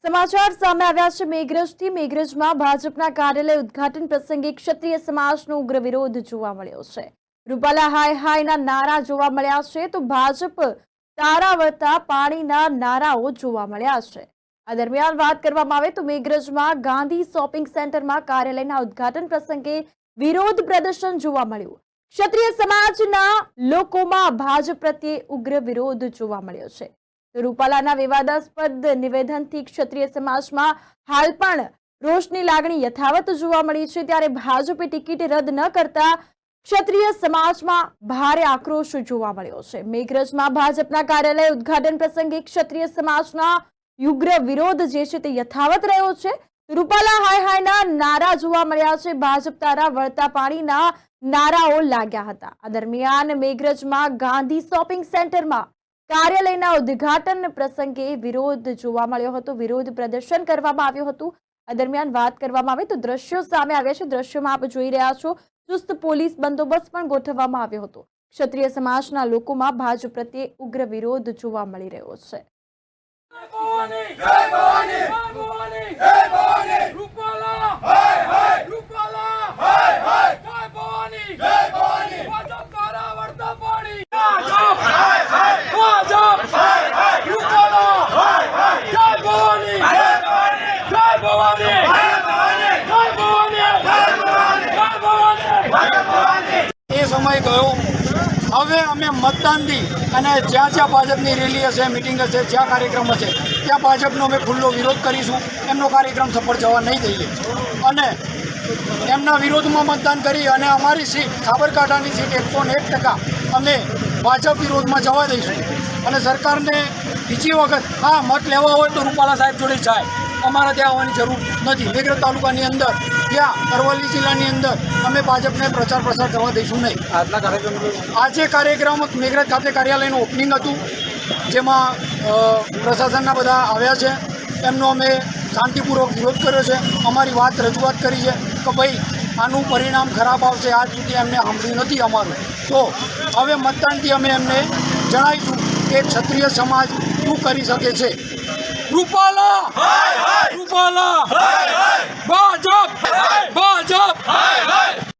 સમાચાર સામે આવ્યા છે મેઘરજથી। મેઘરજમાં ભાજપના કાર્યાલય ઉદ્ઘાટન પ્રસંગે ક્ષત્રિય સમાજનો ઉગ્ર વિરોધ જોવા મળ્યો છે। રૂપાલા હાય હાયના નારા જોવા મળ્યા છે તો ભાજપ તારા વળતા પાણીના નારાઓ જોવા મળ્યા છે। આ દરમિયાન વાત કરવામાં આવે તો મેઘરજમાં ગાંધી શોપિંગ સેન્ટરમાં કાર્યાલયના ઉદ્ઘાટન પ્રસંગે વિરોધ પ્રદર્શન જોવા મળ્યું। ક્ષત્રિય સમાજના લોકોમાં ભાજપ પ્રત્યે ઉગ્ર વિરોધ જોવા મળ્યો છે। રૂપાલાના વિવાદાસ્પદ નિવેદનથી ક્ષત્રિય સમાજમાં હાલ પણ રોષની લાગણી યથાવત જોવા મળી છે। ત્યારે ભાજપે ટિકિટ રદ ન કરતા ક્ષત્રિય સમાજમાં ભારે આક્રોશ જોવા મળ્યો છે। મેઘરજમાં ભાજપના કાર્યાલય ઉદ્ઘાટન પ્રસંગે ક્ષત્રિય સમાજના ઉગ્ર વિરોધ જે છે તે યથાવત રહ્યો છે। રૂપાલા હાય હાયના નારા જોવા મળ્યા છે। ભાજપ તારા વળતા પાણીના નારાઓ લાગ્યા હતા। આ દરમિયાન મેઘરજમાં ગાંધી શોપિંગ સેન્ટરમાં કાર્યાલયના ઉદ્ઘાટન પ્રસંગે વિરોધ જોવા મળ્યો હતો। વિરોધ પ્રદર્શન કરવામાં આવ્યું હતું। આ દરમિયાન વાત કરવામાં આવે તો દ્રશ્યો સામે આવ્યા છે। દ્રશ્યોમાં આપ જોઈ રહ્યા છો ચુસ્ત પોલીસ બંદોબસ્ત પણ ગોઠવવામાં આવ્યો હતો। ક્ષત્રિય સમાજના લોકોમાં ભાજપ પ્રત્યે ઉગ્ર વિરોધ જોવા મળી રહ્યો છે। समय गयो हवे अमे मतदान थी अने ज्यां ज्यां भाजपनी रेली हशे मीटिंग हशे ज्यां कार्यक्रम हशे त्यां भाजपनो अमे खुल्लो विरोध करीशुं। एमनो कार्यक्रम सफल जवा नहीं दઈએ अने एमना विरोधमां मतदान करी अने अमारी सीट साबरकांठानी सीट 101% अमे भाजप विरोधमां जवा दईशुं अने सरकारने बीजी वखत हाँ मत लेवा होय तो रूपाला साहेब जोडे जाय, अमारे त्यां आववानी जरूर नथी। मेघरज तालुकानी अंदर त्या अरवल्ली जिल्लानी अंदर अमे भाजपने प्रचार प्रसार करवा दईशुं नहीं। आजे कार्यक्रम मेघरज खाते कार्यालयનું ओपनिंग हतुं जेमां प्रशासनना बधा आव्या छे। एमनो अमे शांतिपूर्वक विरोध कर्यो छे। अमारी वात रजूआत करी छे के भाई आनुं परिणाम खराब आवशे। आज सुधी एमने सांभळ्युं नथी अमारुं, तो हवे मतदानथी अमे एમને जणावीशुं के क्षत्रिय समाज शुं करी शके छे। रूपाला रूपाला भाजप भाजप